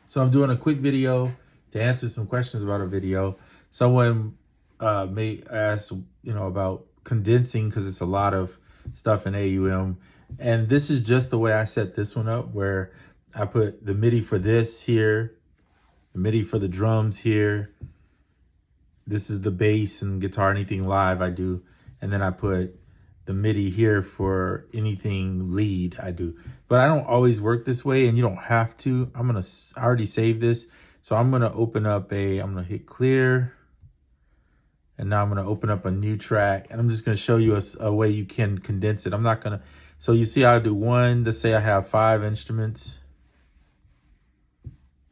So I'm doing a quick video to answer some questions about a video. Someone may ask, about condensing because it's a lot of stuff in AUM. And this is just the way I set this one up, where I put the MIDI for this here, the MIDI for the drums here. This is the bass and guitar, anything live I do. And then I put the MIDI here for anything lead I do. But I don't always work this way, and you don't have to. I already saved this. So I'm gonna open up I'm gonna hit clear. And now I'm gonna open up a new track, and I'm just gonna show you a way you can condense it. I'm not gonna, so you see I do one, let's say I have 5 instruments.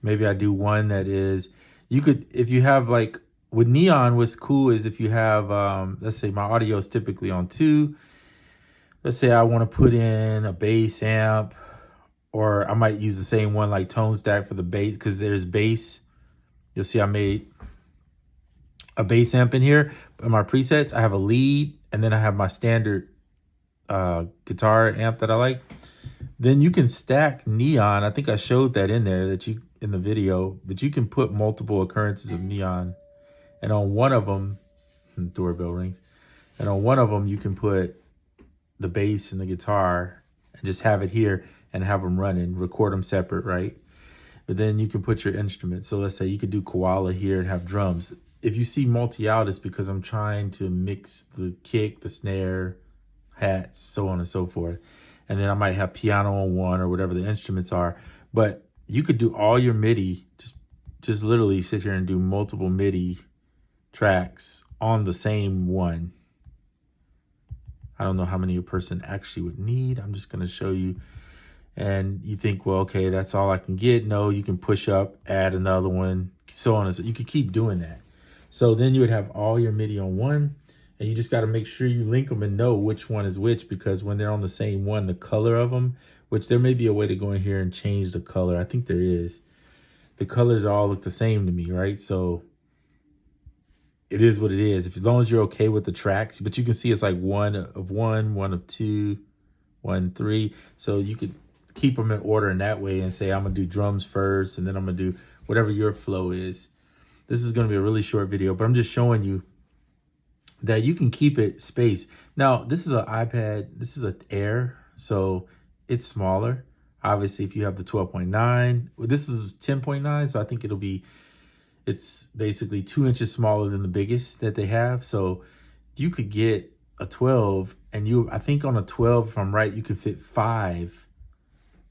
Maybe I do one that is, you could, if you have like, with Neon, what's cool is if you have, let's say my audio is typically on 2. Let's say I want to put in a bass amp, or I might use the same one like tone stack for the bass, because there's bass. You'll see I made a bass amp in here. In my presets, I have a lead, and then I have my standard guitar amp that I like. Then you can stack Neon. I think I showed that in there, in the video, but you can put multiple occurrences of Neon. And on one of them, doorbell rings, and on one of them you can put the bass and the guitar and just have it here and have them running, record them separate, right? But then you can put your instruments. So let's say you could do koala here and have drums. If you see multi-out, it's because I'm trying to mix the kick, the snare, hats, so on and so forth. And then I might have piano on one or whatever the instruments are. But you could do all your MIDI, just literally sit here and do multiple MIDI tracks on the same one. I don't know how many a person actually would need. I'm just going to show you. And you think, well, okay, that's all I can get. No, you can push up, add another one, so on and so. You could keep doing that. So then you would have all your MIDI on one, and you just got to make sure you link them and know which one is which, because when they're on the same one, the color of them, which there may be a way to go in here and change the color. I think there is. The colors all look the same to me, right? So it is what it is. As long as you're okay with the tracks, but you can see it's like one of 2, 1, 3. So you could keep them in order in that way and say, I'm gonna do drums first, and then I'm gonna do whatever your flow is. This is gonna be a really short video, but I'm just showing you that you can keep it spaced. Now, this is an iPad, this is an Air, so it's smaller. Obviously, if you have the 12.9, this is 10.9, so I think it's basically 2 inches smaller than the biggest that they have. So you could get a 12, and I think on a 12, if I'm right, you could fit 5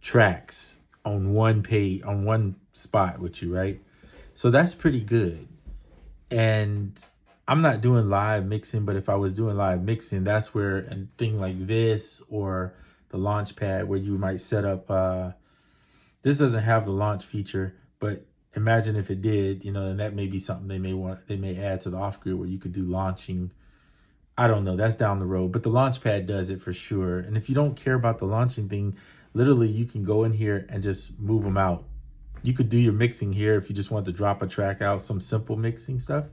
tracks on one page, on one spot with you, right? So that's pretty good. And I'm not doing live mixing, but if I was doing live mixing, that's where a thing like this or the launch pad, where you might set up, this doesn't have the launch feature, but imagine if it did, and that may be something they may add to the off grid, where you could do launching. I don't know, that's down the road, but the launch pad does it for sure. And if you don't care about the launching thing, literally you can go in here and just move them out. You could do your mixing here if you just want to drop a track out, some simple mixing stuff.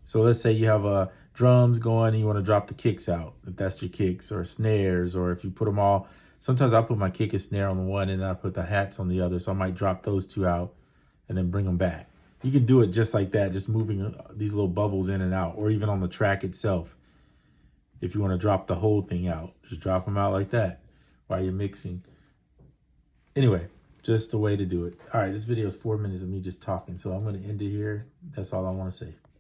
So let's say you have drums going and you want to drop the kicks out, if that's your kicks, or snares, or if you put them all. Sometimes I'll put my kick and snare on the one, and then I put the hats on the other. So I might drop those 2 out and then bring them back. You can do it just like that, just moving these little bubbles in and out, or even on the track itself. If you want to drop the whole thing out, just drop them out like that while you're mixing. Anyway, just a way to do it. All right, this video is 4 minutes of me just talking, so I'm going to end it here. That's all I want to say.